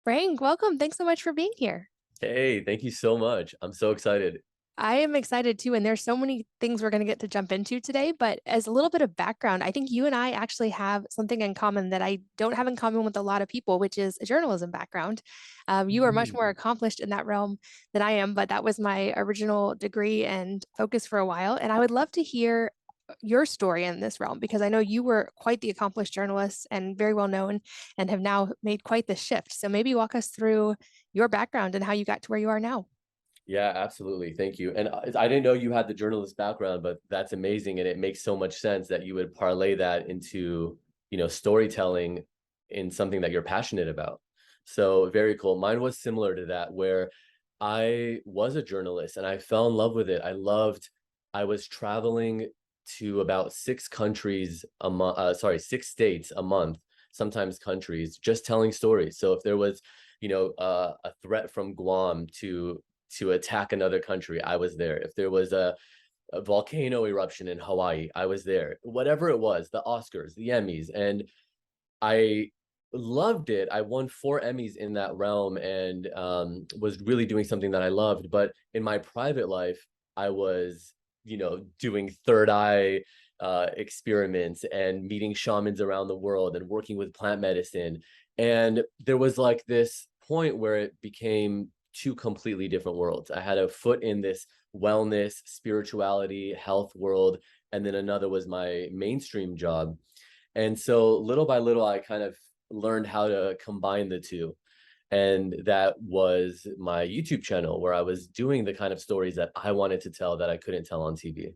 Frank, welcome. Thanks so much for being here. Hey, thank you so much. I'm so excited. I am excited too, and there's so many things we're going to get to jump into today. But as a little bit of background, I think you and I actually have something in common that I don't have in common with a lot of people, which is a journalism background. You are much more Mm. accomplished in that realm than I am, but that was my original degree and focus for a while. And I would love to hear your story in this realm because I know you were quite the accomplished journalist and very well known and have now made quite the shift. So maybe walk us through your background and how you got to where you are now. Yeah, absolutely. Thank you. And I didn't know you had the journalist background, but that's amazing. And it makes so much sense that you would parlay that into, storytelling in something that you're passionate about. So very cool. Mine was similar to that, where I was a journalist and I fell in love with it. I was traveling to about 6 countries a month, sorry, 6 states a month, sometimes countries, just telling stories. So if there was, a threat from Guam to attack another country, I was there. If there was a volcano eruption in Hawaii, I was there. Whatever it was, the Oscars, the Emmys, and I loved it. I won 4 Emmys in that realm and was really doing something that I loved. But in my private life, I was, doing third eye experiments and meeting shamans around the world and working with plant medicine. And there was like this point where it became two completely different worlds. I had a foot in this wellness, spirituality, health world, and then another was my mainstream job. And so little by little, I kind of learned how to combine the two. And that was my YouTube channel where I was doing the kind of stories that I wanted to tell that I couldn't tell on TV.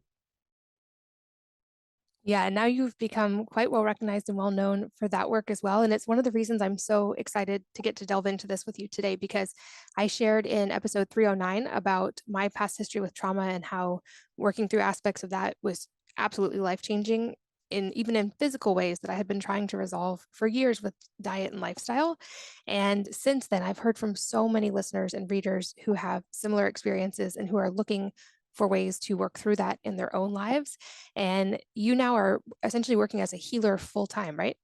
Yeah, and now you've become quite well recognized and well known for that work as well. And it's one of the reasons I'm so excited to get to delve into this with you today because I shared in episode 309 about my past history with trauma and how working through aspects of that was absolutely life-changing in even in physical ways that I had been trying to resolve for years with diet and lifestyle. And since then, I've heard from so many listeners and readers who have similar experiences and who are looking for ways to work through that in their own lives. And you now are essentially working as a healer full time, right?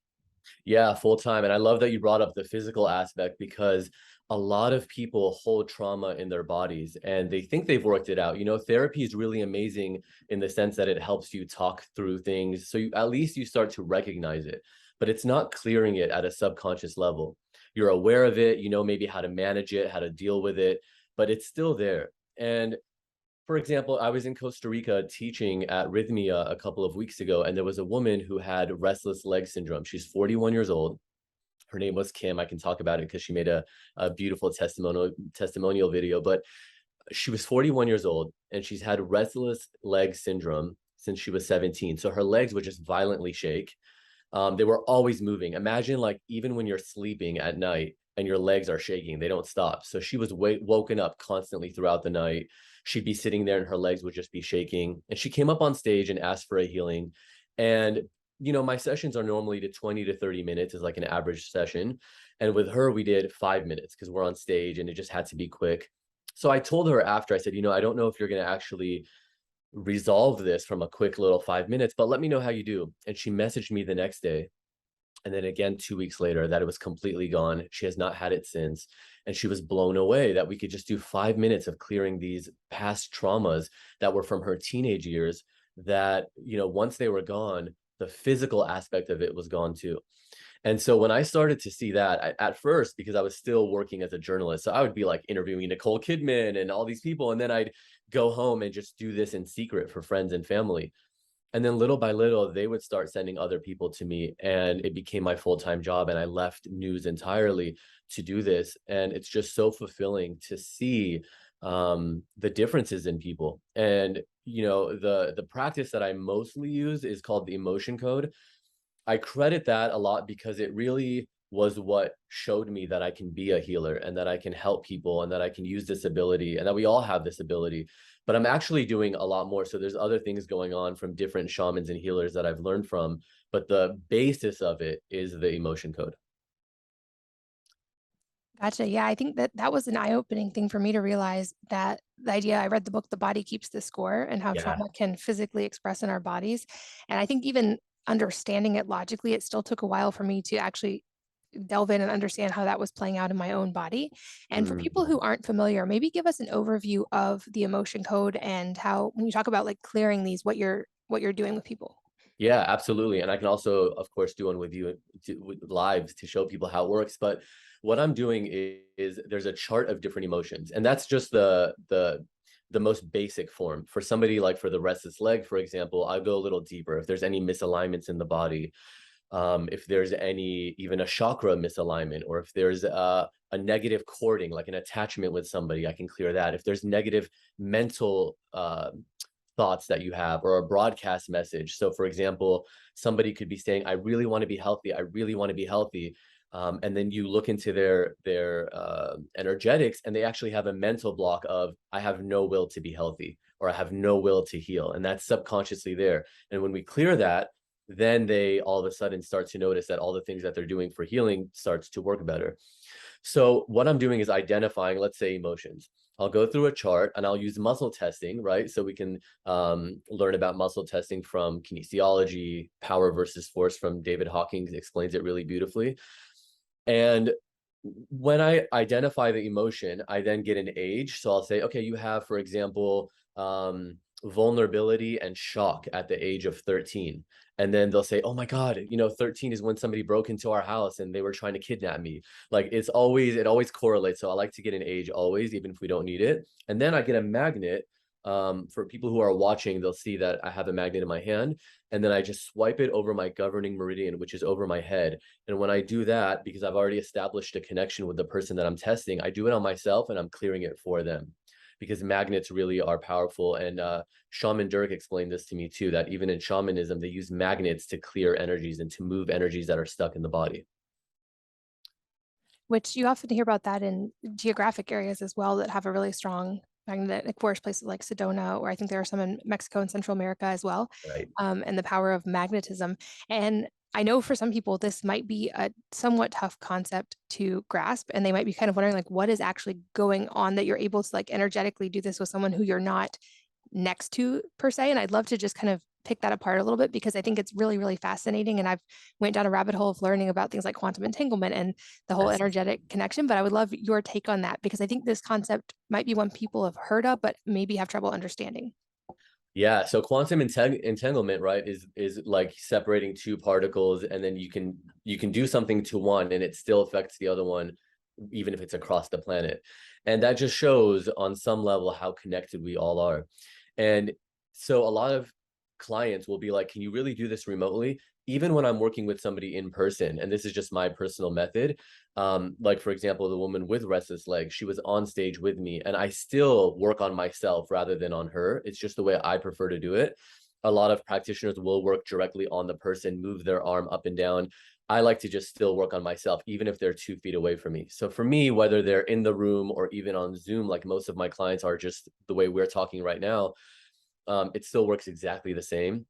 Yeah, full time. And I love that you brought up the physical aspect because a lot of people hold trauma in their bodies and they think they've worked it out. Therapy is really amazing in the sense that it helps you talk through things. So at least you start to recognize it, but it's not clearing it at a subconscious level. You're aware of it, you know maybe how to manage it, how to deal with it, but it's still there. And for example, I was in Costa Rica teaching at Rhythmia a couple of weeks ago, and there was a woman who had restless leg syndrome. She's 41 years old. Her name was Kim. I can talk about it because she made a beautiful testimonial video. But she was 41 years old, and she's had restless leg syndrome since she was 17. So her legs would just violently shake. They were always moving. Imagine like even when you're sleeping at night and your legs are shaking, they don't stop. So she was woken up constantly throughout the night. She'd be sitting there and her legs would just be shaking. And she came up on stage and asked for a healing. And my sessions are normally to 20 to 30 minutes is like an average session. And with her, we did 5 minutes because we're on stage and it just had to be quick. So I told her after, I said, I don't know if you're going to actually resolve this from a quick little 5 minutes, but let me know how you do. And she messaged me the next day. And then again, 2 weeks later, that it was completely gone. She has not had it since. And she was blown away that we could just do 5 minutes of clearing these past traumas that were from her teenage years. That, once they were gone, the physical aspect of it was gone too. And so when I started to see that at first, because I was still working as a journalist, so I would be like interviewing Nicole Kidman and all these people. And then I'd go home and just do this in secret for friends and family. And then little by little, they would start sending other people to me, and it became my full-time job. And I left news entirely to do this. And it's just so fulfilling to see the differences in people. And the practice that I mostly use is called the emotion code. I credit that a lot because it really was what showed me that I can be a healer and that I can help people and that I can use this ability and that we all have this ability. But I'm actually doing a lot more. So there's other things going on from different shamans and healers that I've learned from, but the basis of it is the emotion code. Gotcha. Yeah, I think that that was an eye-opening thing for me to realize that the idea I read the book The Body Keeps the Score and how Yeah. trauma can physically express in our bodies. And I think even understanding it logically, it still took a while for me to actually delve in and understand how that was playing out in my own body. And for people Mm. who aren't familiar, maybe give us an overview of the emotion code and how, when you talk about like clearing these, what you're doing with people. Yeah, absolutely. And I can also, of course, do one with you with lives to show people how it works. But what I'm doing is there's a chart of different emotions, and that's just the most basic form. For somebody like for the restless leg, for example, I go a little deeper. If there's any misalignments in the body, if there's any even a chakra misalignment, or if there's a negative cording, like an attachment with somebody, I can clear that. If there's negative mental thoughts that you have, or a broadcast message. So, for example, somebody could be saying, "I really want to be healthy. I really want to be healthy." And then you look into their energetics, and they actually have a mental block of, "I have no will to be healthy," or "I have no will to heal," and that's subconsciously there. And when we clear that, then they all of a sudden start to notice that all the things that they're doing for healing starts to work better. So what I'm doing is identifying, let's say, emotions. I'll go through a chart and I'll use muscle testing, right? So we can learn about muscle testing from kinesiology, power versus force from David Hawkins explains it really beautifully. And when I identify the emotion, I then get an age. So I'll say, okay, you have, for example, vulnerability and shock at the age of 13. And then they'll say, oh my God, 13 is when somebody broke into our house and they were trying to kidnap me. Like it always correlates. So I like to get an age always, even if we don't need it. And then I get a magnet. For people who are watching, they'll see that I have a magnet in my hand. And then I just swipe it over my governing meridian, which is over my head. And when I do that, because I've already established a connection with the person that I'm testing, I do it on myself and I'm clearing it for them, because magnets really are powerful. And Shaman Durek explained this to me too, that even in shamanism, they use magnets to clear energies and to move energies that are stuck in the body. Which you often hear about that in geographic areas as well that have a really strong magnetic force, places like Sedona, or I think there are some in Mexico and Central America as well, Right. and the power of magnetism. And I know for some people this might be a somewhat tough concept to grasp, and they might be kind of wondering like what is actually going on that you're able to like energetically do this with someone who you're not next to per se. And I'd love to just kind of pick that apart a little bit because I think it's really, really fascinating. And I've went down a rabbit hole of learning about things like quantum entanglement and the whole Yes. energetic connection. But I would love your take on that because I think this concept might be one people have heard of, but maybe have trouble understanding. Yeah, so quantum entanglement, right, is like separating two particles, and then you can do something to one, and it still affects the other one, even if it's across the planet. And that just shows on some level how connected we all are. And so a lot of clients will be like, "Can you really do this remotely?" Even when I'm working with somebody in person, and this is just my personal method. Like for example, the woman with restless legs, she was on stage with me, and I still work on myself rather than on her. It's just the way I prefer to do it. A lot of practitioners will work directly on the person, move their arm up and down. I like to just still work on myself, even if they're 2 feet away from me. So for me, whether they're in the room or even on Zoom, like most of my clients are just the way we're talking right now, it still works exactly the same.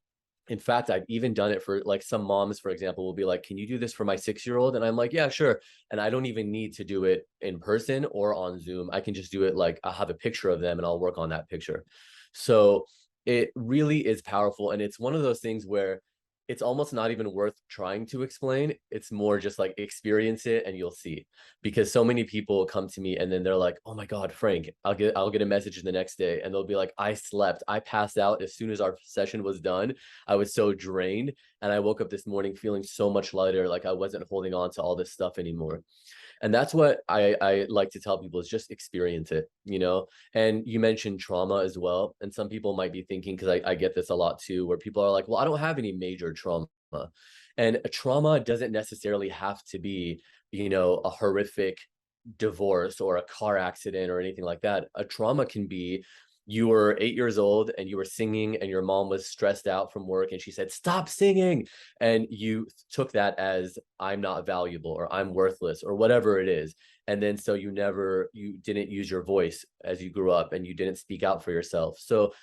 In fact, I've even done it for like some moms, for example, will be like, "Can you do this for my 6 year old?" And I'm like, "Yeah, sure." And I don't even need to do it in person or on Zoom. I can just do it like I'll have a picture of them and I'll work on that picture. So it really is powerful. And it's one of those things where it's almost not even worth trying to explain. It's more just like experience it and you'll see. Because so many people come to me and then they're like, "Oh my God, Frank," I'll get a message the next day and they'll be like, "I slept. I passed out as soon as our session was done. I was so drained. And I woke up this morning feeling so much lighter, like I wasn't holding on to all this stuff anymore." And that's what I like to tell people is just experience it. And you mentioned trauma as well. And some people might be thinking, because I get this a lot too, where people are like, "Well, I don't have any major trauma." And a trauma doesn't necessarily have to be a horrific divorce or a car accident or anything like that. A trauma can be you were 8 years old and you were singing and your mom was stressed out from work and she said, "Stop singing." And you took that as, "I'm not valuable," or "I'm worthless," or whatever it is. And then so you didn't use your voice as you grew up and you didn't speak out for yourself. So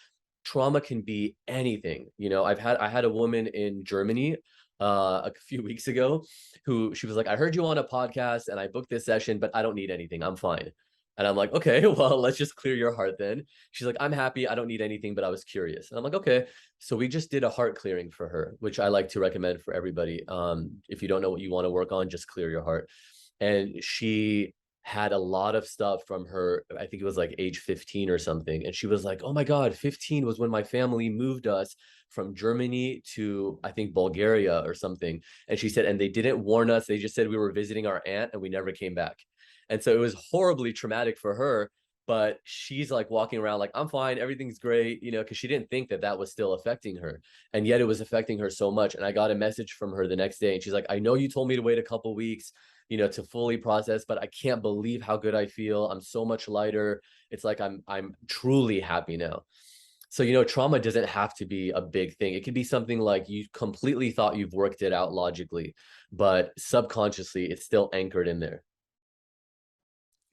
trauma can be anything. I had a woman in Germany a few weeks ago who she was like, "I heard you on a podcast and I booked this session, but I don't need anything. I'm fine." And I'm like, okay, well, let's just clear your heart then. She's like, I'm happy. I don't need anything, but I was curious. And I'm like, okay. So we just did a heart clearing for her, which I like to recommend for everybody. If you don't know what you want to work on, just clear your heart. And she had a lot of stuff from her, I think it was like age 15 or something. And she was like, oh my God, 15 was when my family moved us from Germany to, I think, Bulgaria or something. And she said, and they didn't warn us. They just said we were visiting our aunt and we never came back. And so it was horribly traumatic for her, but she's like walking around like, I'm fine, everything's great, you know, because she didn't think that that was still affecting her. And yet it was affecting her so much. And I got a message from her the next day and she's like, I know you told me to wait a couple weeks, you know, to fully process, but I can't believe how good I feel. I'm so much lighter. It's like I'm truly happy now. So, you know, trauma doesn't have to be a big thing. It can be something like you completely thought you've worked it out logically, but subconsciously it's still anchored in there.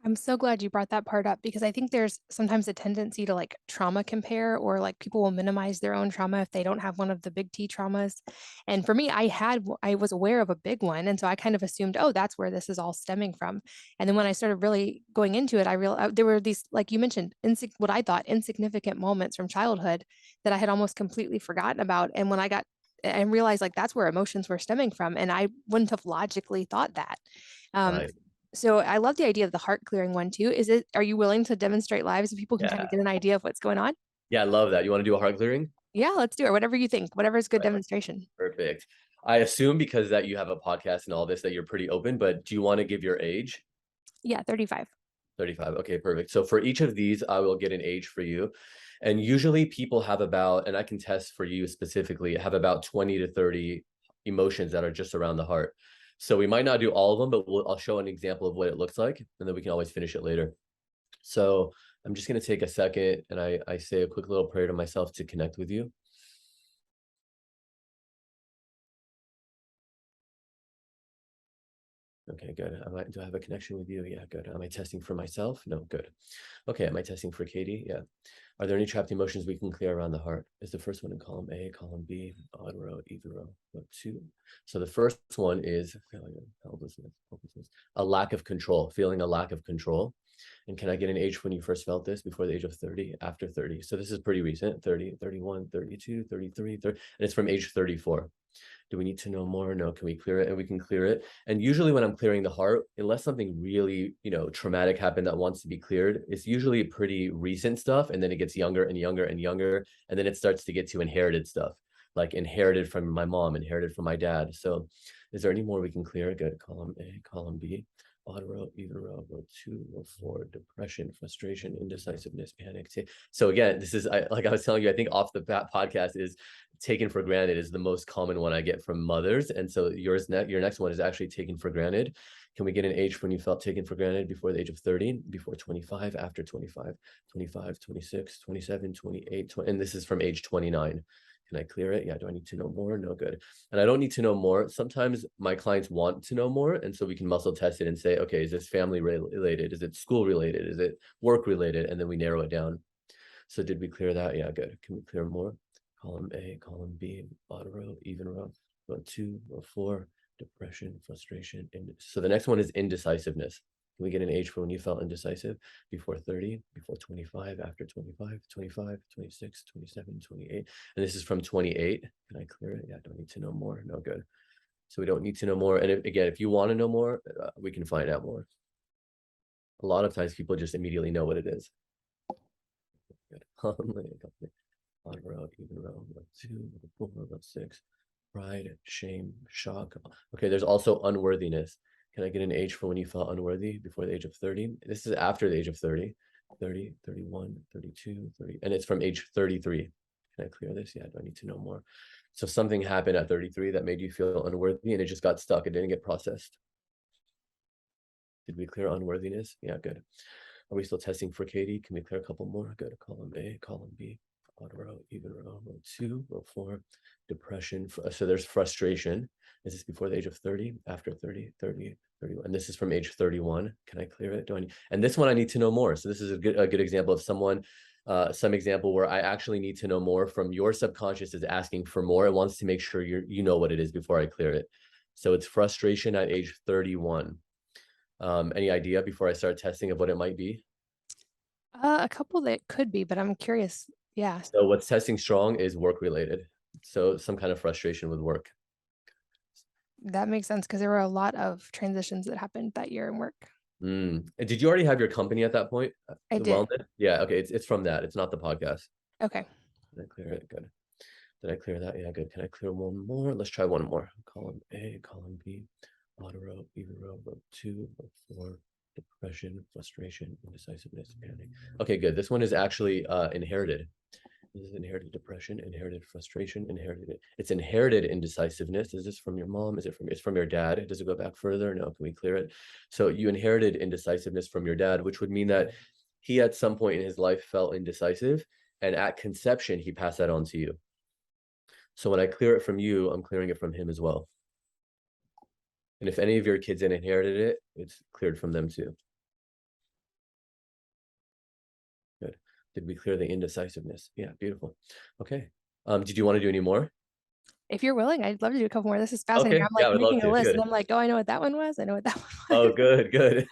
I'm so glad you brought that part up because I think there's sometimes a tendency to like trauma compare or like people will minimize their own trauma if they don't have one of the big T traumas. And for me, I was aware of a big one. And so I kind of assumed, oh, that's where this is all stemming from. And then when I started really going into it, I realized there were these, like you mentioned, what I thought insignificant moments from childhood that I had almost completely forgotten about. And when I got and realized like that's where emotions were stemming from. And I wouldn't have logically thought that. Um, Right. so I love the idea of the heart clearing one too. Are you willing to demonstrate live so people can kind of Yeah. get an idea of what's going on? Yeah, I love that. You want to do a heart clearing? Yeah, let's do it. Whatever you think, whatever is good Right. demonstration. Perfect. I assume because that you have a podcast and all this that you're pretty open, but do you want to give your age? Yeah, 35. 35. Okay, perfect. So for each of these, I will get an age for you. And usually people have about, and I can test for you specifically, have about 20 to 30 emotions that are just around the heart. So we might not do all of them, but I'll show an example of what it looks like, and then we can always finish it later. So I'm just going to take a second and I say a quick little prayer to myself to connect with you. Okay, good. Do I have a connection with you? Yeah, good. Am I testing for myself? No, good. Okay, am I testing for Katie? Yeah. Are there any trapped emotions we can clear around the heart? Is the first one in column A, column B, odd row, even row two. So the first one is failure, helplessness, a lack of control, feeling a lack of control. And can I get an age when you first felt this? Before the age of 30, after 30? So this is pretty recent, 30, 31, 32, 33, 30, and it's from age 34. Do we need to know more? No. Can we clear it? And we can clear it. And usually when I'm clearing the heart, unless something really, you know, traumatic happened that wants to be cleared, it's usually pretty recent stuff. And then it gets younger and younger and younger. And then it starts to get to inherited stuff, like inherited from my mom, inherited from my dad. So is there any more we can clear? Good. Column A, column B. Odd row, even row two, row four, depression, frustration, indecisiveness, panic. So again, this is like I was telling you, I think off the bat podcast is taken for granted is the most common one I get from mothers. And so your next one is actually taken for granted. Can we get an age when you felt taken for granted before the age of 30, before 25, after 25, 25, 26, 27, 28, 20, and this is from age 29. Can I clear it? Yeah. Do I need to know more? No, good. And I don't need to know more. Sometimes my clients want to know more. And so we can muscle test it and say, okay, is this family related? Is it school related? Is it work related? And then we narrow it down. So did we clear that? Yeah, good. Can we clear more? Column A, column B, odd row, even row two, row four, depression, frustration. And so the next one is indecisiveness. Can we get an age for when you felt indecisive? Before 30, before 25, after 25, 25, 26, 27, 28. And this is from 28. Can I clear it? Yeah, don't need to know more. No, good. So we don't need to know more. And again, if you want to know more, we can find out more. A lot of times people just immediately know what it is. Good. Odd row, even row two, row four, row six. Pride, shame, shock. Okay, there's also unworthiness. Can I get an age for when you felt unworthy before the age of 30? This is after the age of 30. 30, 31, 32, 30, and it's from age 33. Can I clear this? Yeah, do I need to know more? So something happened at 33 that made you feel unworthy and it just got stuck. It didn't get processed. Did we clear unworthiness? Yeah, good. Are we still testing for Katie? Can we clear a couple more? Go to column A, column B, odd row, even row two, row four, depression. So there's frustration. Is this before the age of 30, after 30, 30, 31? And this is from age 31. Can I clear it? And this one I need to know more. So this is a good example of some example where I actually need to know more from your subconscious is asking for more. It wants to make sure you know what it is before I clear it. So it's frustration at age 31. Any idea before I start testing of what it might be? A couple that could be, but I'm curious. Yeah, So what's testing strong is work related. So some kind of frustration with work. that makes sense because there were a lot of transitions that happened that year in work. And did you already have your company at that point? I The did. wellness? Yeah, okay. It's from that. It's not the podcast. Okay. Did I clear it? Good. Did I clear that? Yeah, good. Can I clear one more? Let's try one more. Column A, column B, auto row, even row 2, row 4, depression, frustration, indecisiveness, panic. Okay, good. This one is actually inherited. This is inherited depression, inherited frustration, inherited. It's inherited indecisiveness. Is this from your mom? Is it from? It's from your dad. Does it go back further? No. Can we clear it? So you inherited indecisiveness from your dad, which would mean that he at some point in his life felt indecisive, and at conception he passed that on to you. So when I clear it from you, I'm clearing it from him as well. And if any of your kids inherited it, it's cleared from them too. Good. Did we clear the indecisiveness? Yeah, beautiful. Okay. Did you want to do any more? If you're willing, I'd love to do a couple more. This is fascinating. Okay. I'm Yeah, like I would love making a to. list and Good. I'm like, oh, I know what that one was. I know what that one Oh, was. good, good.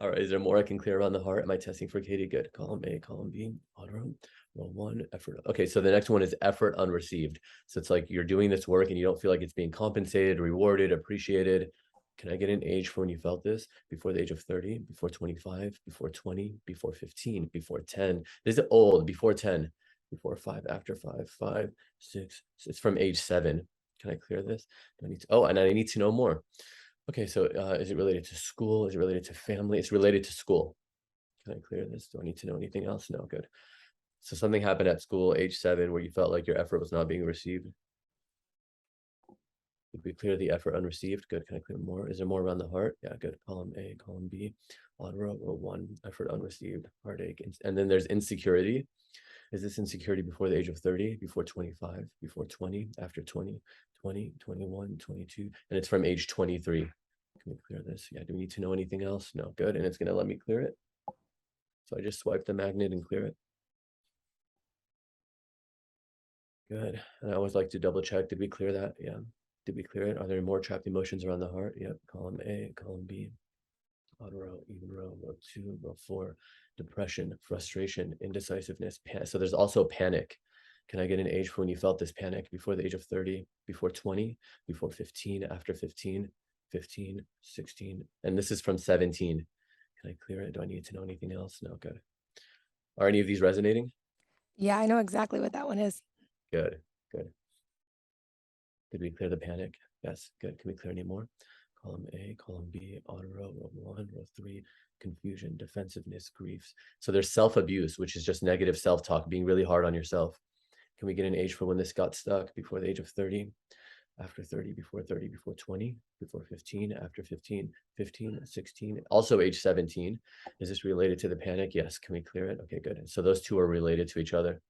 All right. Is there more I can clear around the heart? Am I testing for Katie? Good. Column A, column B, auto row 1, effort. Okay, so the next one is effort unreceived. So it's like you're doing this work and you don't feel like it's being compensated, rewarded, appreciated. Can I get an age for when you felt this? Before the age of 30, before 25, before 20, before 15, before 10. This is old, before 10, before 5, after 5, 5, 6. It's from age 7. Can I clear this? Do I need to, oh, and I need to know more. Okay, so is it related to school? Is it related to family? It's related to school. Can I clear this? Do I need to know anything else? No, good. So something happened at school, age 7, where you felt like your effort was not being received. Did we clear the effort unreceived? Good. Can I clear more? Is there more around the heart? Yeah, good. Column A, column B, auto row 1, effort unreceived, heartache. And then there's insecurity. Is this insecurity before the age of 30, before 25, before 20, after 20, 20, 21, 22? And it's from age 23. Can we clear this? Yeah, do we need to know anything else? No, good. And it's going to let me clear it. So I just swipe the magnet and clear it. Good. And I always like to double check. Did we clear that? Yeah. Did we clear it? Are there more trapped emotions around the heart? Yep. Column A, column B, auto row, even row 2, row 4, depression, frustration, indecisiveness. So there's also panic. Can I get an age for when you felt this panic? Before the age of 30, before 20, before 15, after 15, 15, 16, and this is from 17. Can I clear it? Do I need to know anything else? No, good. Are any of these resonating? Yeah, I know exactly what that one is. Good, good. Did we clear the panic? Yes, good. Can we clear any more? Column A, column B, auto row 1, row 3, confusion, defensiveness, griefs. So there's self-abuse, which is just negative self-talk, being really hard on yourself. Can we get an age for when this got stuck? Before the age of 30, after 30, before 20, before 15, after 15, 15, 16, also age 17. Is this related to the panic? Yes. Can we clear it? Okay, good. So those two are related to each other.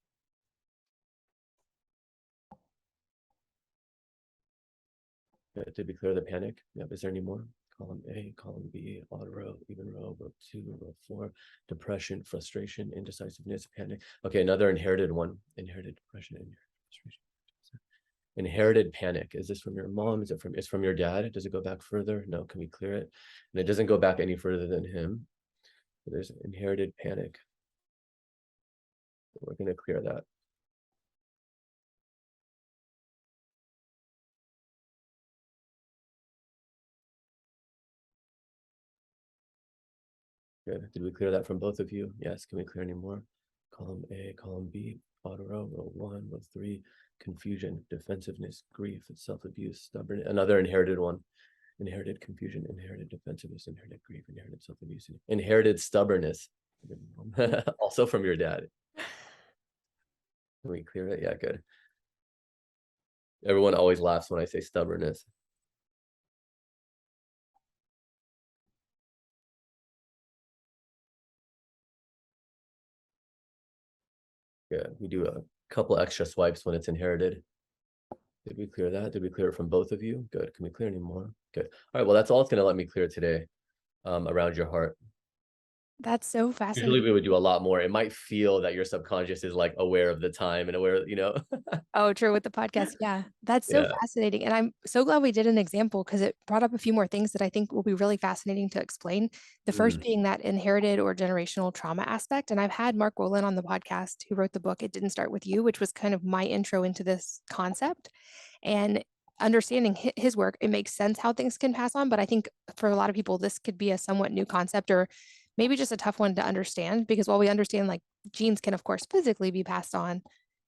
Did we clear the panic? Yep. Is there any more? Column A, column B, auto row, even row 2, row 4, depression, frustration, indecisiveness, panic. Okay, another inherited one. Inherited depression, inherited frustration. Inherited panic. Is this from your mom? Is it from, it's from your dad? Does it go back further? No. Can we clear it? And it doesn't go back any further than him. But there's inherited panic. We're going to clear that. Good. Did we clear that from both of you? Yes. Can we clear any more? Column A, column B, auto row 1, row 3, confusion, defensiveness, grief, self-abuse, stubborn. Another inherited one. Inherited confusion, inherited defensiveness, inherited grief, inherited self-abuse, inherited stubbornness. Also from your dad. Can we clear it? Yeah, good. Everyone always laughs when I say stubbornness. Good. We do a couple extra swipes when it's inherited. Did we clear that? Did we clear it from both of you? Good. Can we clear any more? Good. All right. Well, that's all it's going to let me clear today around your heart. That's so Usually fascinating. we would do a lot more. It might feel that your subconscious is like aware of the time and aware, you know? Oh, true, with the podcast, yeah. That's so Yeah. fascinating, and I'm so glad we did an example because it brought up a few more things that I think will be really fascinating to explain. The first Mm. being that inherited or generational trauma aspect, and I've had Mark Wolin on the podcast who wrote the book, It Didn't Start With You, which was kind of my intro into this concept, and understanding his work, it makes sense how things can pass on, but I think for a lot of people, this could be a somewhat new concept or maybe just a tough one to understand because while we understand, like, genes can, of course, physically be passed on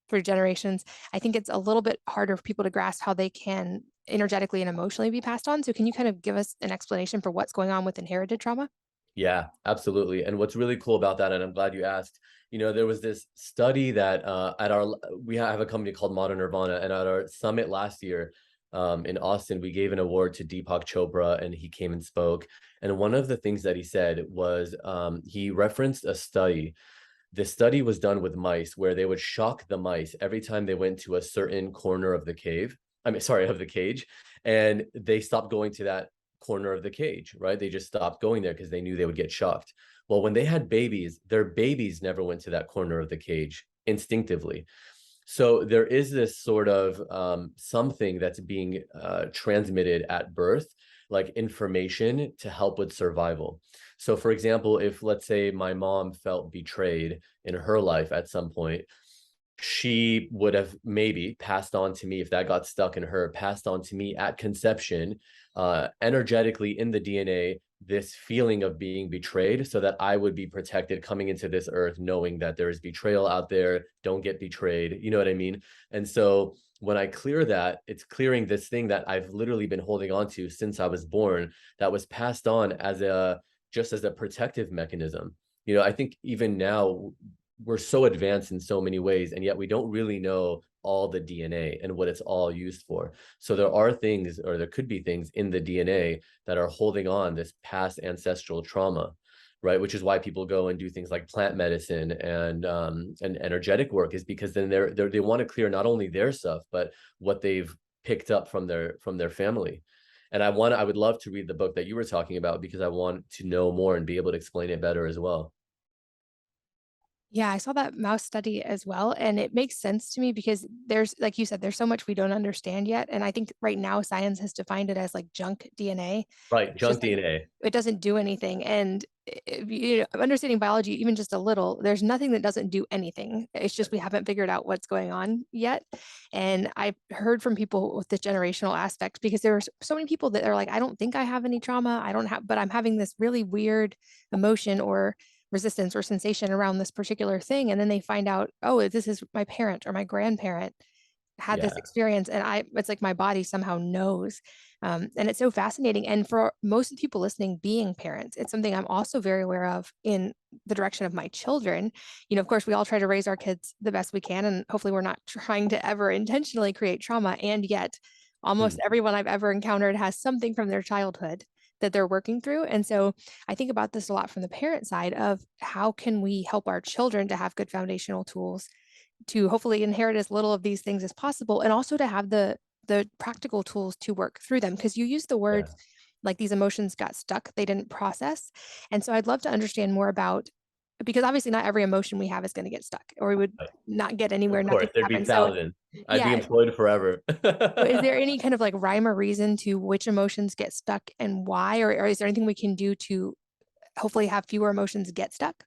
through generations, I think it's a little bit harder for people to grasp how they can energetically and emotionally be passed on. So can you kind of give us an explanation for what's going on with inherited trauma? Yeah, absolutely. And what's really cool about that, and I'm glad you asked, there was this study that we have a company called Modern Nirvana, and at our summit last year in Austin, we gave an award to Deepak Chopra, and he came and spoke. And one of the things that he said was he referenced a study. The study was done with mice where they would shock the mice every time they went to a certain corner of the cave. I mean, sorry, of the cage, and they stopped going to that corner of the cage, right? They just stopped going there because they knew they would get shocked. Well, when they had babies, their babies never went to that corner of the cage instinctively. So there is this sort of something that's being transmitted at birth, like information to help with survival. So, for example, if let's say my mom felt betrayed in her life at some point, she would have maybe passed on to me if that got stuck in her, passed on to me at conception, energetically in the DNA, this feeling of being betrayed so that I would be protected coming into this earth, knowing that there is betrayal out there. Don't get betrayed. You know what I mean? And so when I clear that, it's clearing this thing that I've literally been holding on to since I was born that was passed on as a just as a protective mechanism. I think even now we're so advanced in so many ways, and yet we don't really know all the DNA and what it's all used for. So there are things, or there could be things in the DNA that are holding on this past ancestral trauma, right? Which is why people go and do things like plant medicine and energetic work, is because then they want to clear not only their stuff but what they've picked up from their family. And I would love to read the book that you were talking about because I want to know more and be able to explain it better as well. Yeah, I saw that mouse study as well, and it makes sense to me because there's, like you said, there's so much we don't understand yet, and I think right now science has defined it as like junk DNA. Right, It's just junk like DNA. it doesn't do anything, and understanding biology even just a little, there's nothing that doesn't do anything. It's just we haven't figured out what's going on yet. And I've heard from people with the generational aspect because there are so many people that are like, I don't think I have any trauma. I don't have, but I'm having this really weird emotion or resistance or sensation around this particular thing. And then they find out, oh, this is my parent or my grandparent had this Yeah, experience and it's like my body somehow knows. And it's so fascinating. And for most of the people listening, being parents, it's something I'm also very aware of in the direction of my children. Of course, we all try to raise our kids the best we can. And hopefully we're not trying to ever intentionally create trauma. And yet almost mm, everyone I've ever encountered has something from their childhood that they're working through. And so I think about this a lot from the parent side of how can we help our children to have good foundational tools to hopefully inherit as little of these things as possible and also to have the practical tools to work through them because you use the yeah. words like these emotions got stuck, they didn't process. And so I'd love to understand more about because obviously not every emotion we have is going to get stuck or we would Right. not get anywhere, Of nothing course, would there'd be happen. So thousands. I'd be yeah, employed forever. so is there any kind of like rhyme or reason to which emotions get stuck and why, or is there anything we can do to hopefully have fewer emotions get stuck?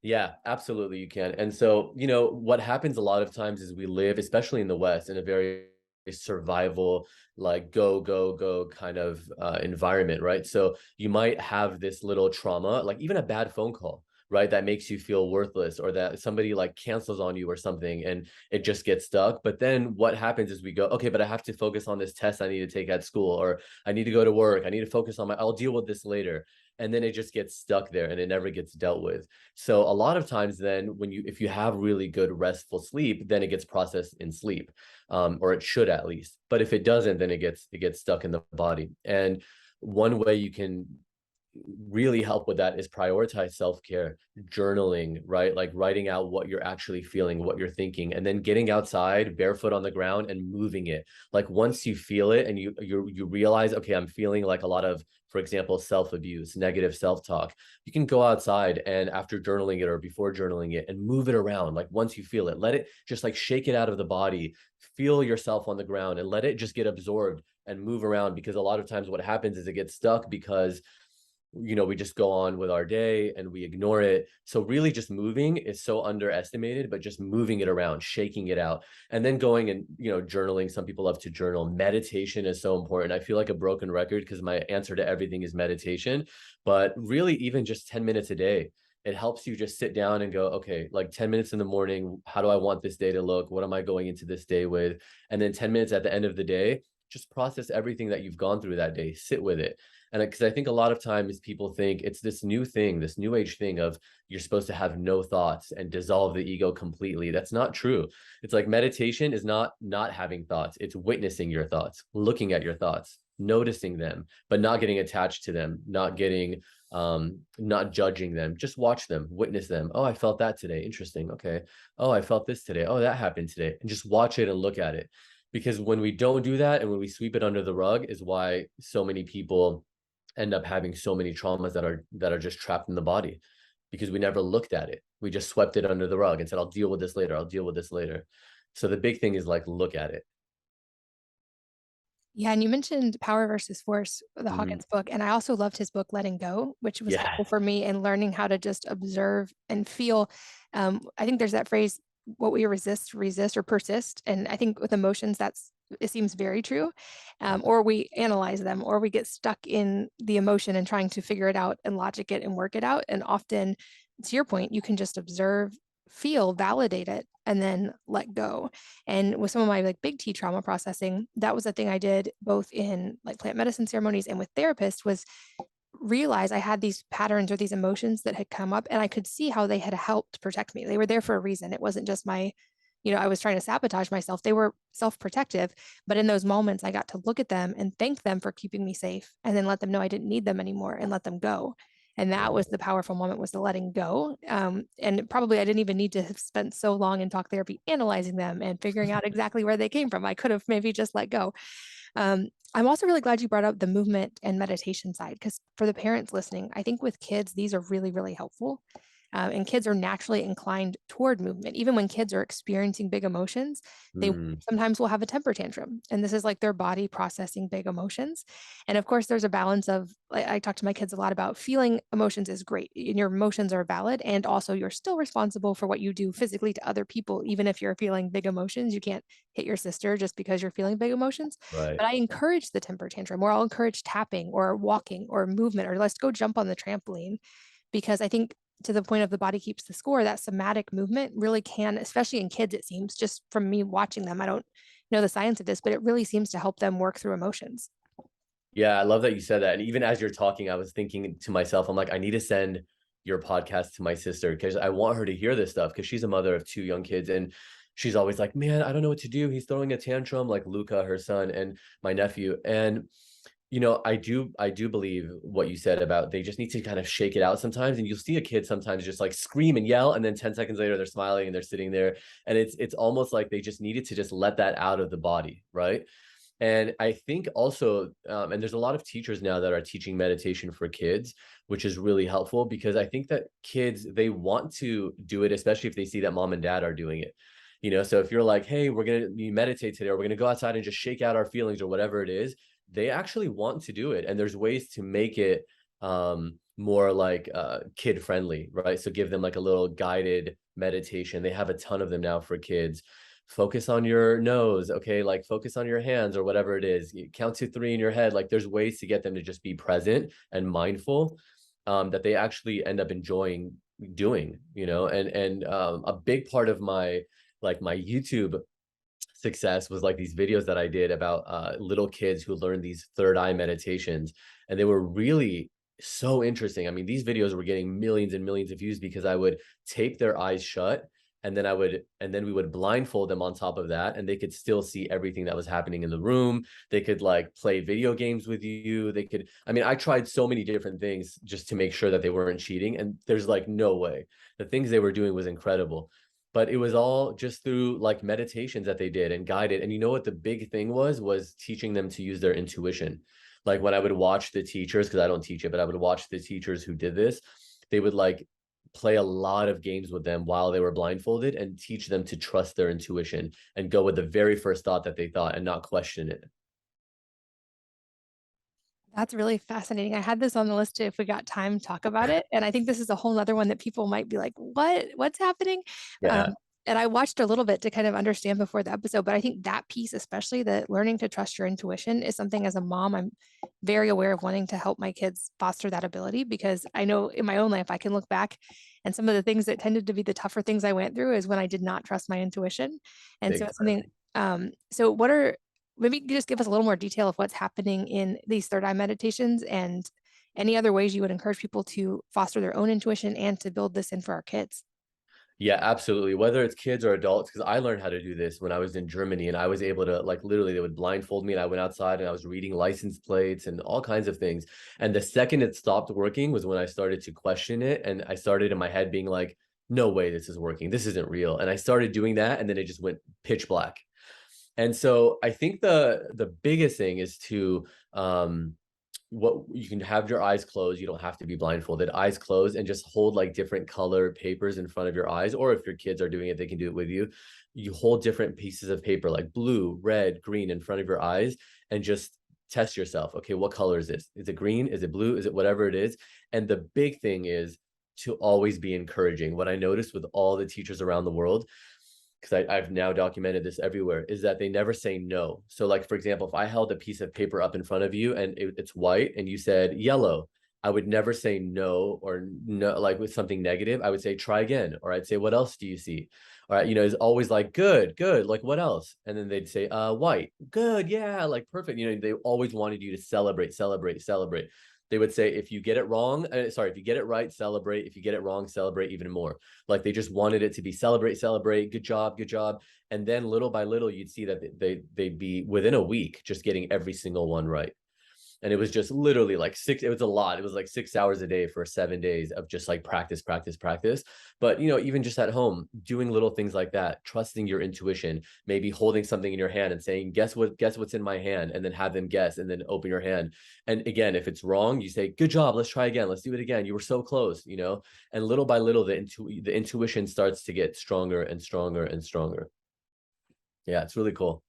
Yeah, absolutely you can. And so, what happens a lot of times is we live, especially in the West, in a very survival, like go, go, go kind of environment, right? So you might have this little trauma, like even a bad phone call, right? That makes you feel worthless, or that somebody like cancels on you or something and it just gets stuck. But then what happens is we go, okay, but I have to focus on this test I need to take at school, or I need to go to work. I need to focus on I'll deal with this later. And then it just gets stuck there and it never gets dealt with. So a lot of times then if you have really good restful sleep, then it gets processed in sleep, or it should at least. But if it doesn't, then it gets stuck in the body. And one way you can really help with that is prioritize self-care, journaling, right? Like writing out what you're actually feeling, what you're thinking, and then getting outside barefoot on the ground and moving it. Like once you feel it and you realize, okay, I'm feeling like a lot of, for example, self-abuse, negative self-talk, you can go outside and after journaling it or before journaling it and move it around. Like once you feel it, let it just like shake it out of the body, feel yourself on the ground and let it just get absorbed and move around, because a lot of times what happens is it gets stuck because we just go on with our day and we ignore it. So really just moving is so underestimated, but just moving it around, shaking it out, and then going and, journaling. Some people love to journal. Meditation is so important. I feel like a broken record because my answer to everything is meditation, but really even just 10 minutes a day, it helps you just sit down and go, okay, like 10 minutes in the morning, how do I want this day to look? What am I going into this day with? And then 10 minutes at the end of the day, just process everything that you've gone through that day, sit with it. And because I think a lot of times people think it's this new thing, this new age thing of you're supposed to have no thoughts and dissolve the ego completely. That's not true. It's like meditation is not having thoughts. It's witnessing your thoughts, looking at your thoughts, noticing them, but not getting attached to them, not judging them. Just watch them, witness them. Oh, I felt that today. Interesting. Okay. Oh, I felt this today. Oh, that happened today. And just watch it and look at it. Because when we don't do that and when we sweep it under the rug is why so many people end up having so many traumas that are just trapped in the body, because we never looked at it. We just swept it under the rug and said, I'll deal with this later. I'll deal with this later. So the big thing is like, look at it. Yeah, and you mentioned Power versus Force, the Mhm. Hawkins book, and I also loved his book Letting Go, which was Yeah. helpful for me in learning how to just observe and feel. I think there's that phrase, "What we resist or persist," and I think with emotions, it seems very true. Or we analyze them, or we get stuck in the emotion and trying to figure it out and logic it and work it out. And often, to your point, you can just observe, feel, validate it, and then let go. And with some of my like big T trauma processing, that was a thing I did both in like plant medicine ceremonies and with therapists, was realize I had these patterns or these emotions that had come up and I could see how they had helped protect me. They were there for a reason. It wasn't just I was trying to sabotage myself. They were self-protective, but in those moments I got to look at them and thank them for keeping me safe and then let them know I didn't need them anymore and let them go. And that Yeah. was the powerful moment, was the letting go. And probably I didn't even need to have spent so long in talk therapy analyzing them and figuring out exactly where they came from. I could have maybe just let go. I'm also really glad you brought up the movement and meditation side, because for the parents listening, I think with kids, these are really, really helpful. And kids are naturally inclined toward movement. Even when kids are experiencing big emotions, they Mm. sometimes will have a temper tantrum. And this is like their body processing big emotions. And of course, there's a balance of, I talk to my kids a lot about feeling emotions is great. And your emotions are valid. And also, you're still responsible for what you do physically to other people. Even if you're feeling big emotions, you can't hit your sister just because you're feeling big emotions. Right. But I encourage the temper tantrum, or I'll encourage tapping or walking or movement, or let's go jump on the trampoline, because I think to the point of the body keeps the score, that somatic movement really can, especially in kids, it seems, just from me watching them. I don't know the science of this, but it really seems to help them work through emotions. Yeah, I love that you said that. And even as you're talking, I was thinking to myself, I'm like, I need to send your podcast to my sister because I want her to hear this stuff, because she's a mother of two young kids. And she's always like, man, I don't know what to do. He's throwing a tantrum, like Luca, her son, and my nephew. And I do believe what you said about they just need to kind of shake it out sometimes. And you'll see a kid sometimes just like scream and yell, and then 10 seconds later they're smiling and they're sitting there. And it's almost like they just needed to just let that out of the body, right? And I think also, and there's a lot of teachers now that are teaching meditation for kids, which is really helpful, because I think that kids, they want to do it, especially if they see that mom and dad are doing it. So if you're like, hey, we're going to meditate today, or we're going to go outside and just shake out our feelings or whatever it is, they actually want to do it. And there's ways to make it more like kid friendly, right? So give them like a little guided meditation. They have a ton of them now for kids. Focus on your nose, okay, like focus on your hands or whatever it is. You count to three in your head. Like there's ways to get them to just be present and mindful, that they actually end up enjoying doing, and a big part of my YouTube success was like these videos that I did about little kids who learned these third eye meditations, and they were really so interesting. I mean, these videos were getting millions and millions of views because I would tape their eyes shut and then we would blindfold them on top of that, and they could still see everything that was happening in the room. They could like play video games with you. They could, I mean, I tried so many different things just to make sure that they weren't cheating, and there's like no way. The things they were doing was incredible, but it was all just through like meditations that they did and guided. And you know what the big thing was teaching them to use their intuition. Like when I would watch the teachers, because I don't teach it, but I would watch the teachers who did this, they would like play a lot of games with them while they were blindfolded and teach them to trust their intuition and go with the very first thought that they thought and not question it. That's really fascinating. I had this on the list to, if we got time, talk about it, and I think this is a whole whole 'nother one that people might be like, "What? What's happening?" Yeah, And I watched a little bit to kind of understand before the episode, but I think that piece, especially the learning to trust your intuition, is something as a mom, I'm very aware of wanting to help my kids foster that ability because I know in my own life, I can look back and some of the things that tended to be the tougher things I went through is when I did not trust my intuition. And so big it's time. something, so what are, maybe you could just give us a little more detail of what's happening in these third eye meditations and any other ways you would encourage people to foster their own intuition and to build this in for our kids. Yeah, absolutely. Whether it's kids or adults, because I learned how to do this when I was in Germany, and I was able to like literally they would blindfold me and I went outside and I was reading license plates and all kinds of things. And the second it stopped working was when I started to question it, and I started in my head being like, no way this is working. This isn't real. And I started doing that, and then it just went pitch black. And so I think the biggest thing is to what you can have your eyes closed. You don't have to be blindfolded. Eyes closed and just hold like different color papers in front of your eyes. Or if your kids are doing it, they can do it with you. You hold different pieces of paper like blue, red, green in front of your eyes and just test yourself. Okay, what color is this? Is it green? Is it blue? Is it whatever it is? And the big thing is to always be encouraging. What I noticed with all the teachers around the world, because I've now documented this everywhere, is that they never say no. So, like, for example, if I held a piece of paper up in front of you and it's white and you said yellow, I would never say no or no, like with something negative. I would say try again, or I'd say, what else do you see? All right, it's always like good, good, like what else? And then they'd say, white, good, yeah, like perfect. They always wanted you to celebrate, celebrate, celebrate. They would say, if you get it wrong, sorry, if you get it right, celebrate. If you get it wrong, celebrate even more. Like they just wanted it to be celebrate, celebrate, good job, good job. And then little by little, you'd see that they'd be within a week just getting every single one right. And it was just literally like it was a lot. It was like 6 hours a day for 7 days of just like practice, practice, practice. But even just at home, doing little things like that, trusting your intuition, maybe holding something in your hand and saying, guess what's in my hand, and then have them guess and then open your hand. And again, if it's wrong, you say, good job, let's try again. Let's do it again. You were so close. And little by little, the intuition starts to get stronger and stronger and stronger. Yeah, it's really cool.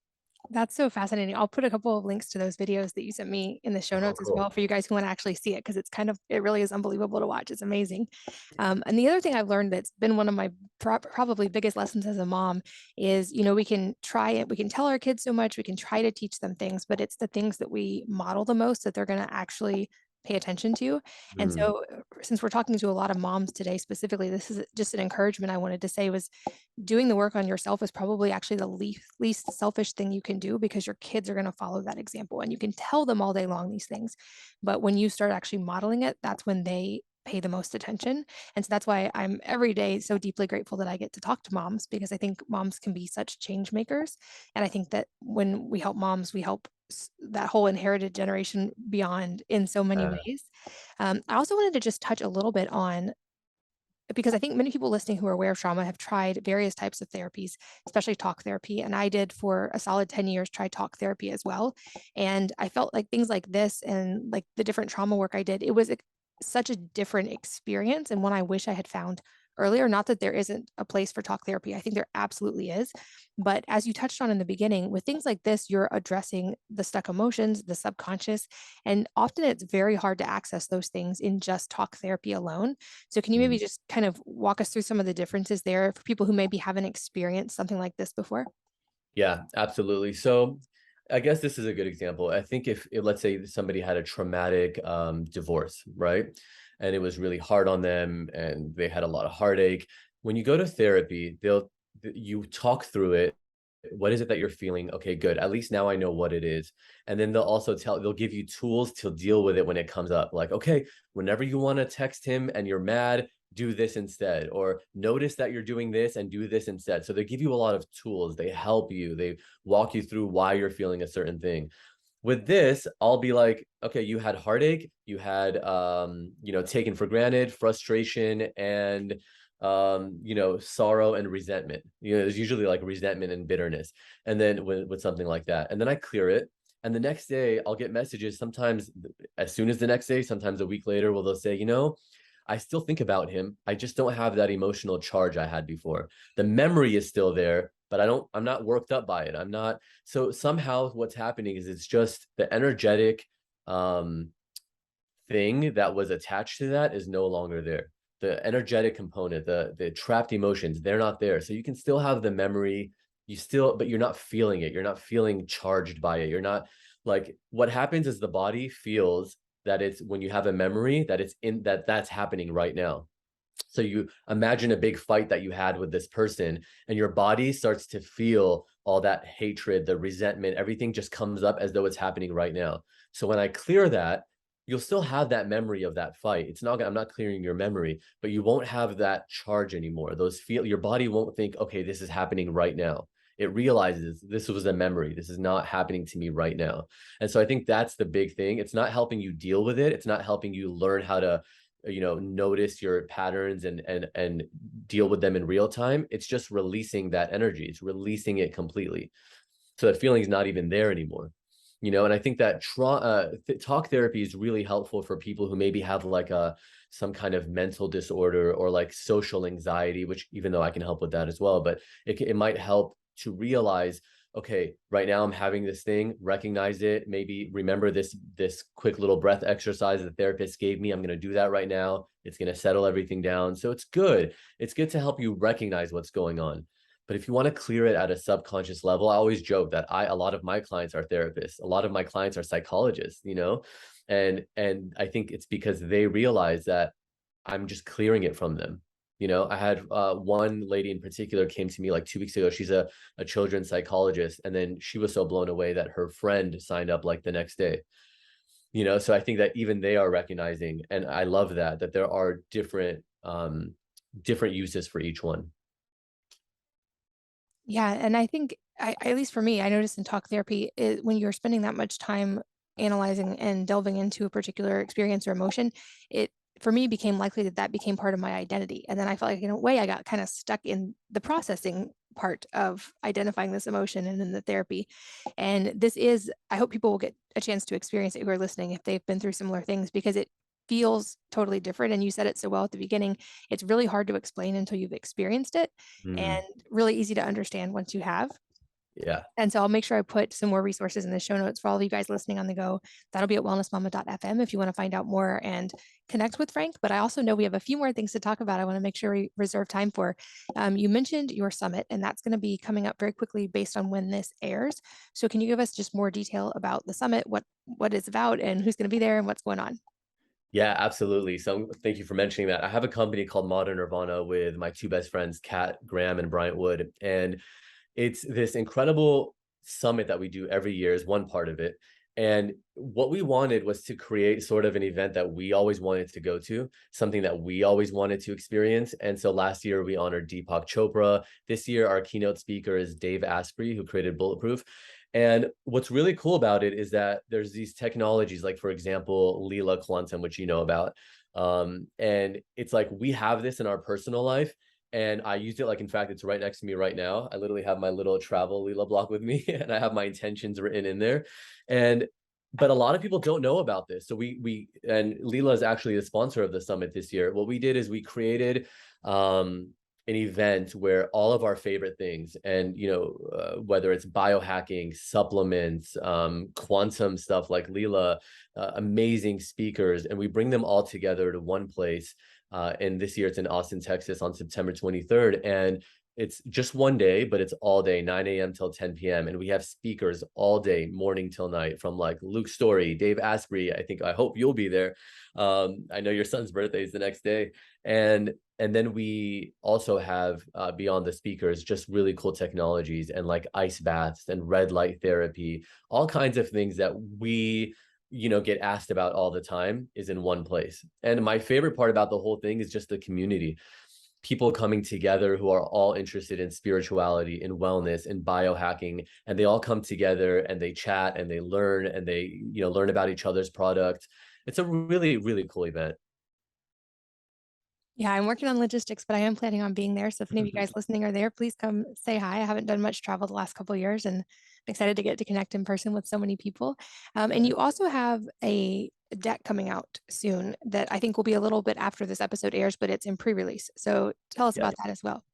That's so fascinating. I'll put a couple of links to those videos that you sent me in the show Oh, notes as cool. well for you guys who wanna actually see it because it's kind of it really is unbelievable to watch. It's amazing. And the other thing I've learned that's been one of my probably biggest lessons as a mom is, we can try it, we can tell our kids so much, we can try to teach them things, but it's the things that we model the most that they're gonna actually pay attention to. And Mm, so, since we're talking to a lot of moms today specifically, this is just an encouragement I wanted to say was doing the work on yourself is probably actually the least selfish thing you can do because your kids are going to follow that example and you can tell them all day long these things, but when you start actually modeling it, that's when they pay the most attention. And so that's why I'm every day so deeply grateful that I get to talk to moms because I think moms can be such change makers, and I think that when we help moms we help that whole inherited generation beyond in so many uh, ways. I also wanted to just touch a little bit on, because I think many people listening who are aware of trauma have tried various types of therapies, especially talk therapy. And I did for a solid 10 years try talk therapy as well. And I felt like things like this and like the different trauma work I did, it was such a different experience and one I wish I had found earlier. Not that there isn't a place for talk therapy, I think there absolutely is. But as you touched on in the beginning, with things like this, you're addressing the stuck emotions, the subconscious, and often it's very hard to access those things in just talk therapy alone. So can you maybe mm. just kind of walk us through some of the differences there for people who maybe haven't experienced something like this before? Yeah, absolutely. So I guess this is a good example. I think if let's say somebody had a traumatic divorce, right? And it was really hard on them and they had a lot of heartache. When you go to therapy, you talk through it. What is it that you're feeling? Okay, good. At least now I know what it is. And then they'll give you tools to deal with it when it comes up. Like, okay, whenever you want to text him and you're mad, do this instead, or notice that you're doing this and do this instead. So they give you a lot of tools. They help you. They walk you through why you're feeling a certain thing. With this, I'll be like, okay, you had heartache, you had taken for granted, frustration, and sorrow and resentment. There's usually like resentment and bitterness. And then with something like that. And then I clear it. And the next day I'll get messages, sometimes as soon as the next day, sometimes a week later, where they'll say, I still think about him. I just don't have that emotional charge I had before. The memory is still there, but I'm not worked up by it. I'm not. So somehow what's happening is it's just the energetic um, thing that was attached to that is no longer there. The energetic component, the trapped emotions, they're not there. So you can still have the memory, but you're not feeling it. You're not feeling charged by it. You're not like, what happens is the body feels that it's, when you have a memory, that that's happening right now. So you imagine a big fight that you had with this person, and your body starts to feel all that hatred, the resentment, everything just comes up as though it's happening right now. So when I clear that, you'll still have that memory of that fight. I'm not clearing your memory, but you won't have that charge anymore. Your body won't think, okay, this is happening right now. It realizes this was a memory. This is not happening to me right now. And so I think that's the big thing. It's not helping you deal with it. It's not helping you learn how to notice your patterns and deal with them in real time. It's just releasing that energy. It's releasing it completely, so that feeling's not even there anymore. And I think that talk therapy is really helpful for people who maybe have like some kind of mental disorder or like social anxiety, which, even though I can help with that as well, but it might help to realize, okay, right now I'm having this thing, recognize it, maybe remember this quick little breath exercise the therapist gave me. I'm going to do that right now. It's going to settle everything down. So it's good. It's good to help you recognize what's going on. But if you want to clear it at a subconscious level, I always joke that a lot of my clients are therapists. A lot of my clients are psychologists, and I think it's because they realize that I'm just clearing it from them. I had one lady in particular came to me like 2 weeks ago. She's a children's psychologist. And then she was so blown away that her friend signed up like the next day. So I think that even they are recognizing, and I love that there are different uses for each one. Yeah, and I think at least for me, I noticed in talk therapy, when you're spending that much time analyzing and delving into a particular experience or emotion, it for me became likely that that became part of my identity. And then I felt like, in a way, I got kind of stuck in the processing part of identifying this emotion and in the therapy. And I hope people will get a chance to experience it who are listening if they've been through similar things, because it feels totally different. And you said it so well at the beginning. It's really hard to explain until you've experienced it, Mm, and really easy to understand once you have. yeah. And so I'll make sure I put some more resources in the show notes for all of you guys listening on the go. That'll be at wellnessmama.fm if you want to find out more and connect with Frank. But I also know we have a few more things to talk about. I want to make sure we reserve time for. You mentioned your summit, and that's going to be coming up very quickly based on when this airs. So can you give us just more detail about the summit, what it's about, and who's going to be there and what's going on? Yeah, absolutely. So thank you for mentioning that. I have a company called Modern Nirvana with my two best friends, Kat Graham and Bryant Wood. And it's this incredible summit that we do every year, is one part of it. And what we wanted was to create sort of an event that we always wanted to go to, something that we always wanted to experience. And so last year we honored Deepak Chopra. This year our keynote speaker is Dave Asprey, who created Bulletproof. And what's really cool about it is that there's these technologies, like, for example, Leela Quantum, which you know about. And it's like we have this in our personal life. And I used it, like, in fact, it's right next to me right now. I literally have my little travel Leela block with me, and I have my intentions written in there. But a lot of people don't know about this. So and Leela is actually the sponsor of the summit this year. What we did is we created an event where all of our favorite things, and whether it's biohacking, supplements, quantum stuff like Leela, amazing speakers, and we bring them all together to one place. And this year it's in Austin, Texas on September 23rd. And it's just one day, but it's all day, 9 a.m. till 10 p.m. And we have speakers all day, morning till night, from like Luke Story, Dave Asprey. I hope you'll be there. I know your son's birthday is the next day. And then we also have, beyond the speakers, just really cool technologies and like ice baths and red light therapy, all kinds of things that we get asked about all the time is in one place. And my favorite part about the whole thing is just the community, people coming together who are all interested in spirituality, in wellness, in biohacking, and they all come together and they chat and they learn and they learn about each other's product. It's a really, really cool event. Yeah, I'm working on logistics, but I am planning on being there. So if any of you guys listening are there, please come say hi. I haven't done much travel the last couple of years, and I'm excited to get to connect in person with so many people. And you also have a deck coming out soon that I think will be a little bit after this episode airs, but it's in pre-release. So tell us about Yes. that as well.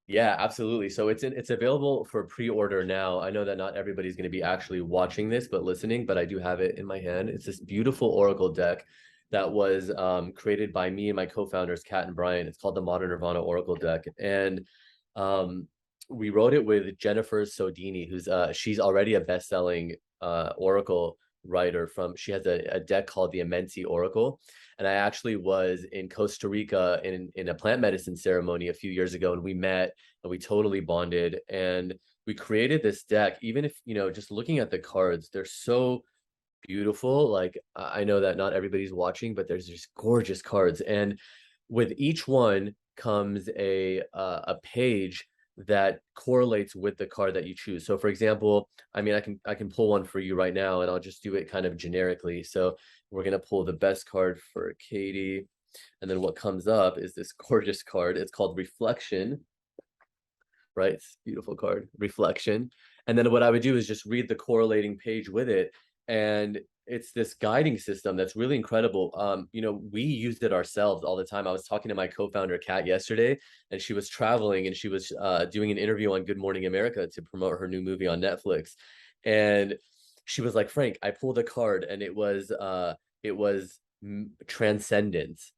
Yeah, absolutely. So it's available for pre-order now. I know that not everybody's going to be actually watching this, but listening, but I do have it in my hand. It's this beautiful Oracle deck that was created by me and my co-founders, Kat and Brian. It's called the Modern Nirvana Oracle deck. And um, we wrote it with Jennifer Sodini, who's she's already a best-selling Oracle writer she has a deck called the Imensi Oracle. And I actually was in Costa Rica in a plant medicine ceremony a few years ago, and we met and we totally bonded. And we created this deck. Even if, just looking at the cards, they're so beautiful. Like, I know that not everybody's watching, but there's just gorgeous cards. And with each one comes a page that correlates with the card that you choose. So for example, I mean, I can pull one for you right now, and I'll just do it kind of generically. So we're gonna pull the best card for Katie. And then what comes up is this gorgeous card. It's called Reflection, right? It's a beautiful card, Reflection. And then what I would do is just read the correlating page with it. And it's this guiding system that's really incredible. We used it ourselves all the time. I was talking to my co-founder, Kat, yesterday, and she was traveling and she was doing an interview on Good Morning America to promote her new movie on Netflix. And she was like, Frank, I pulled a card and it was Transcendence.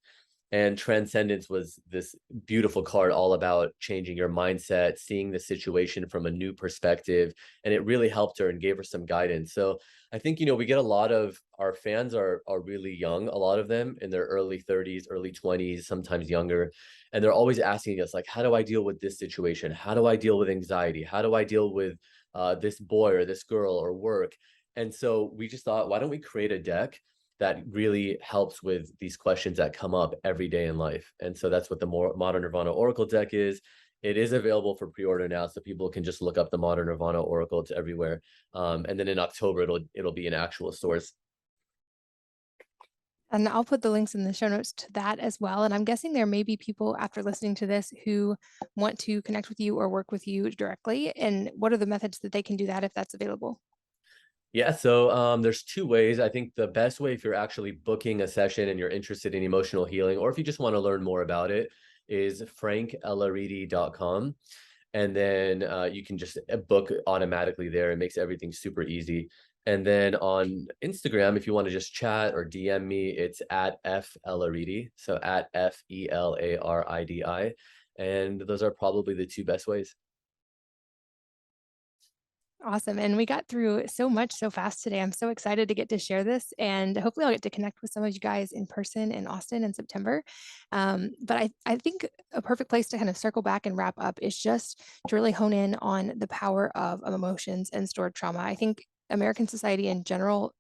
And Transcendence was this beautiful card all about changing your mindset, seeing the situation from a new perspective. And it really helped her and gave her some guidance. So I think, we get a lot of our fans are really young, a lot of them in their early 30s, early 20s, sometimes younger. And they're always asking us, like, how do I deal with this situation? How do I deal with anxiety? How do I deal with this boy or this girl or work? And so we just thought, why don't we create a deck that really helps with these questions that come up every day in life. And so that's what the Modern Nirvana Oracle deck is. It is available for pre-order now, so people can just look up the Modern Nirvana Oracle to everywhere. And then in October, it'll be in actual stores. And I'll put the links in the show notes to that as well. And I'm guessing there may be people after listening to this who want to connect with you or work with you directly. And what are the methods that they can do that if that's available? Yeah, so there's two ways. I think the best way, if you're actually booking a session and you're interested in emotional healing, or if you just want to learn more about it, is frankelaridi.com. And then you can just book automatically there. It makes everything super easy. And then on Instagram, if you want to just chat or DM me, it's at F Elaridi. So at Felaridi. And those are probably the two best ways. Awesome. And we got through so much so fast today. I'm so excited to get to share this. And hopefully, I'll get to connect with some of you guys in person in Austin in September. But I think a perfect place to kind of circle back and wrap up is just to really hone in on the power of emotions and stored trauma. I think American society in general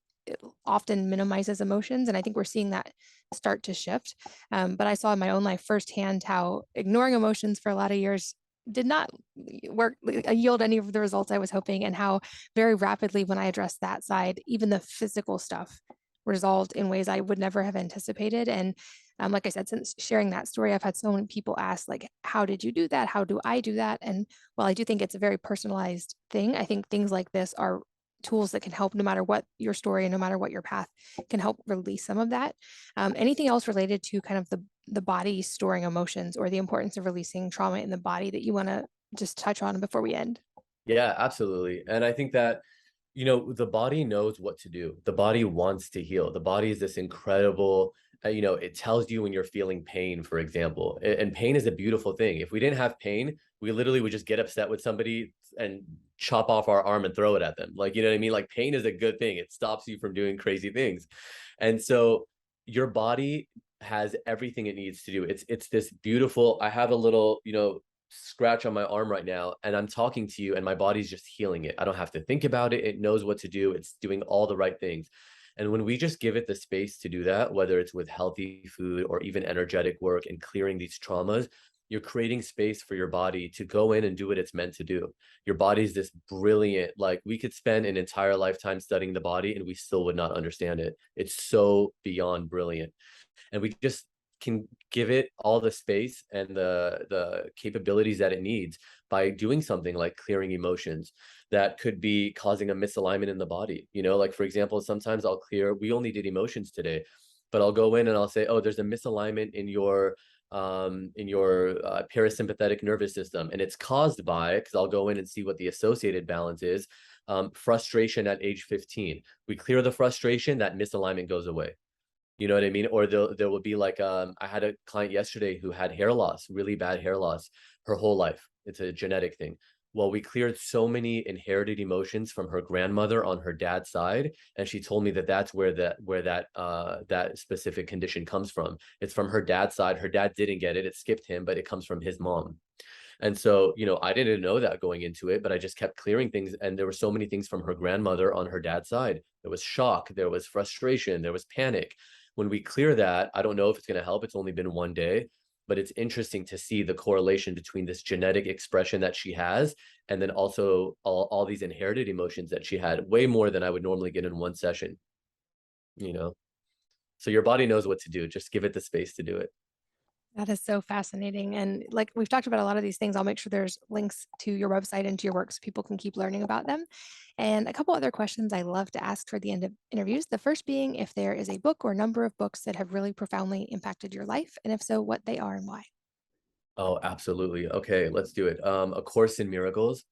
often minimizes emotions. And I think we're seeing that start to shift. But I saw in my own life firsthand how ignoring emotions for a lot of years did not work yield any of the results I was hoping, and how very rapidly when I addressed that side, even the physical stuff resolved in ways I would never have anticipated. And like I said, since sharing that story, I've had so many people ask, like, how did you do that? How do I do that? And while I do think it's a very personalized thing, I think things like this are tools that can help no matter what your story and no matter what your path, can help release some of that. Anything else related to kind of the body storing emotions or the importance of releasing trauma in the body that you want to just touch on before we end? Yeah, absolutely. And I think that, the body knows what to do. The body wants to heal. The body is this incredible, it tells you when you're feeling pain, for example. And pain is a beautiful thing. If we didn't have pain, we literally would just get upset with somebody and chop off our arm and throw it at them. Like, you know what I mean? Like, pain is a good thing. It stops you from doing crazy things. And so your body has everything it needs to do. It's this beautiful, I have a little, scratch on my arm right now, and I'm talking to you and my body's just healing it. I don't have to think about it. It knows what to do. It's doing all the right things. And when we just give it the space to do that, whether it's with healthy food or even energetic work and clearing these traumas, you're creating space for your body to go in and do what it's meant to do. Your body's this brilliant, like we could spend an entire lifetime studying the body and we still would not understand it. It's so beyond brilliant. And we just can give it all the space and the capabilities that it needs by doing something like clearing emotions that could be causing a misalignment in the body. Like for example, sometimes we only did emotions today, but I'll go in and I'll say, oh, there's a misalignment in your parasympathetic nervous system, and it's caused by, because I'll go in and see what the associated balance is, frustration at age 15. We clear the frustration, that misalignment goes away. You know what I mean? Or there will be like, I had a client yesterday who had hair loss, really bad hair loss, her whole life. It's a genetic thing. Well, we cleared so many inherited emotions from her grandmother on her dad's side, and she told me that that's that specific condition comes from. It's from her dad's side. Her dad didn't get it; it skipped him, but it comes from his mom. And so, I didn't know that going into it, but I just kept clearing things. And there were so many things from her grandmother on her dad's side. There was shock, there was frustration, there was panic. When we clear that, I don't know if it's going to help. It's only been one day, but it's interesting to see the correlation between this genetic expression that she has and then also all these inherited emotions that she had, way more than I would normally get in one session, you know? So your body knows what to do. Just give it the space to do it. That is so fascinating. And like we've talked about a lot of these things, I'll make sure there's links to your website and to your work so people can keep learning about them. And a couple other questions I love to ask toward the end of interviews. The first being if there is a book or number of books that have really profoundly impacted your life, and if so, what they are and why. Oh, absolutely. Okay, let's do it. A Course in Miracles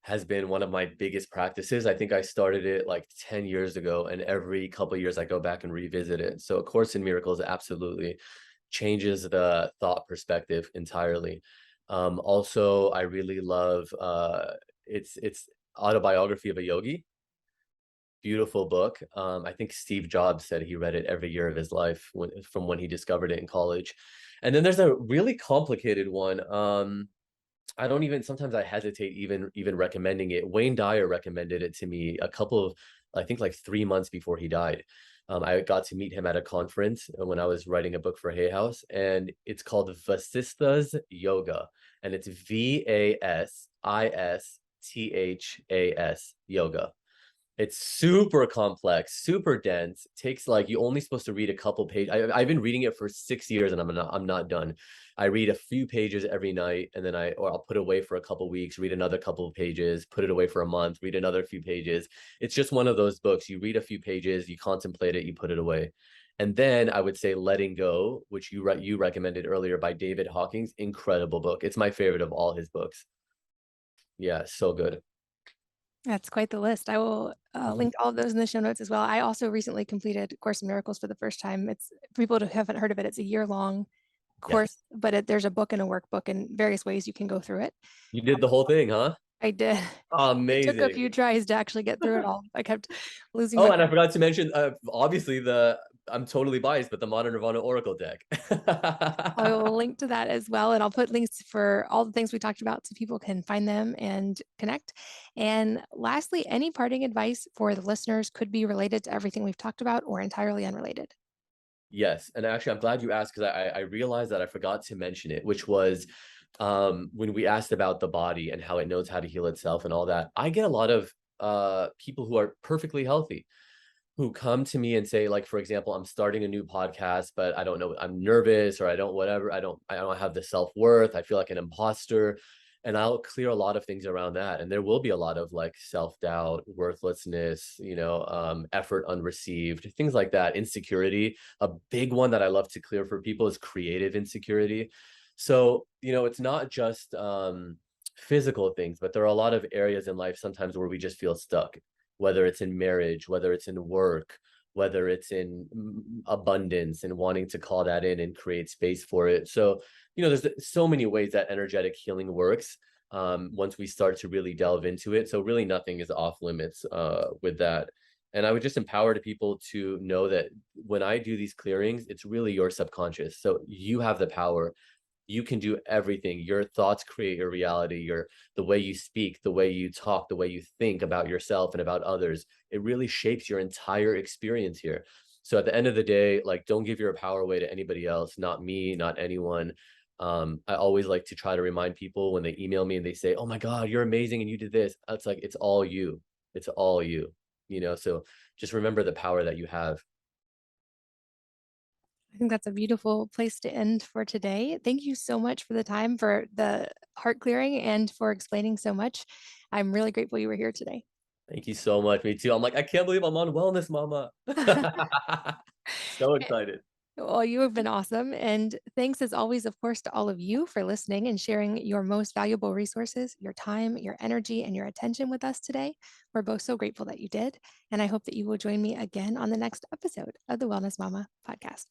has been one of my biggest practices. I think I started it like 10 years ago, and every couple of years I go back and revisit it. So A Course in Miracles absolutely changes the thought perspective entirely. Also, I really love it's Autobiography of a Yogi. Beautiful book. I think Steve Jobs said he read it every year of his life from when he discovered it in college. And then there's a really complicated one. I don't even, sometimes I hesitate even recommending it. Wayne Dyer recommended it to me I think like 3 months before he died. I got to meet him at a conference when I was writing a book for Hay House, and it's called Vasisthas Yoga, and it's Vasisthas yoga. It's super complex, super dense. It takes like you're only supposed to read a couple pages. I've been reading it for 6 years and I'm not done. I read a few pages every night, and then I'll put it away for a couple weeks, read another couple of pages, put it away for a month, read another few pages. It's just one of those books. You read a few pages, you contemplate it, you put it away. And then I would say Letting Go, which you recommended earlier, by David Hawkins. Incredible book. It's my favorite of all his books. Yeah, so good. That's quite the list. I will link all of those in the show notes as well. I also recently completed Course in Miracles for the first time. It's for people who haven't heard of it. It's a year-long course, Yes. but there's a book and a workbook and various ways you can go through it. You did the whole thing, huh? I did. It took a Amazing. few tries to actually get through it all. I kept losing Oh, my. and I forgot to mention, obviously I'm totally biased, but the Modern Nirvana Oracle deck. I will link to that as well, and I'll put links for all the things we talked about so people can find them and connect. And lastly, any parting advice for the listeners could be related to everything we've talked about or entirely unrelated. Yes, and actually, I'm glad you asked, because I realized that I forgot to mention it, which was when we asked about the body and how it knows how to heal itself and all that. I get a lot of people who are perfectly healthy who come to me and say, like, for example, I'm starting a new podcast, but I don't know, I'm nervous, or I don't whatever, I don't have the self-worth, I feel like an imposter. And I'll clear a lot of things around that, and there will be a lot of like self-doubt, worthlessness, effort unreceived, things like that, insecurity. A big one that I love to clear for people is creative insecurity. So it's not just physical things, but there are a lot of areas in life sometimes where we just feel stuck, whether it's in marriage, whether it's in work, whether it's in abundance, and wanting to call that in and create space for it. So, there's so many ways that energetic healing works once we start to really delve into it. So really nothing is off limits with that. And I would just empower the people to know that when I do these clearings, it's really your subconscious. So you have the power. you can do everything. Your thoughts create your reality. Your The way you speak, the way you talk, the way you think about yourself and about others, it really shapes your entire experience here. So at the end of the day, like, don't give your power away to anybody else, not me, not anyone. I always like to try to remind people when they email me and they say, "Oh my God, you're amazing and you did this." It's like, it's all you. It's all you, So just remember the power that you have. I think that's a beautiful place to end for today. Thank you so much for the time, for the heart clearing, and for explaining so much. I'm really grateful you were here today. Thank you so much. Me too. I'm like, I can't believe I'm on Wellness Mama. So excited. Well, you have been awesome. And thanks, as always, of course, to all of you for listening and sharing your most valuable resources, your time, your energy, and your attention with us today. We're both so grateful that you did. And I hope that you will join me again on the next episode of the Wellness Mama podcast.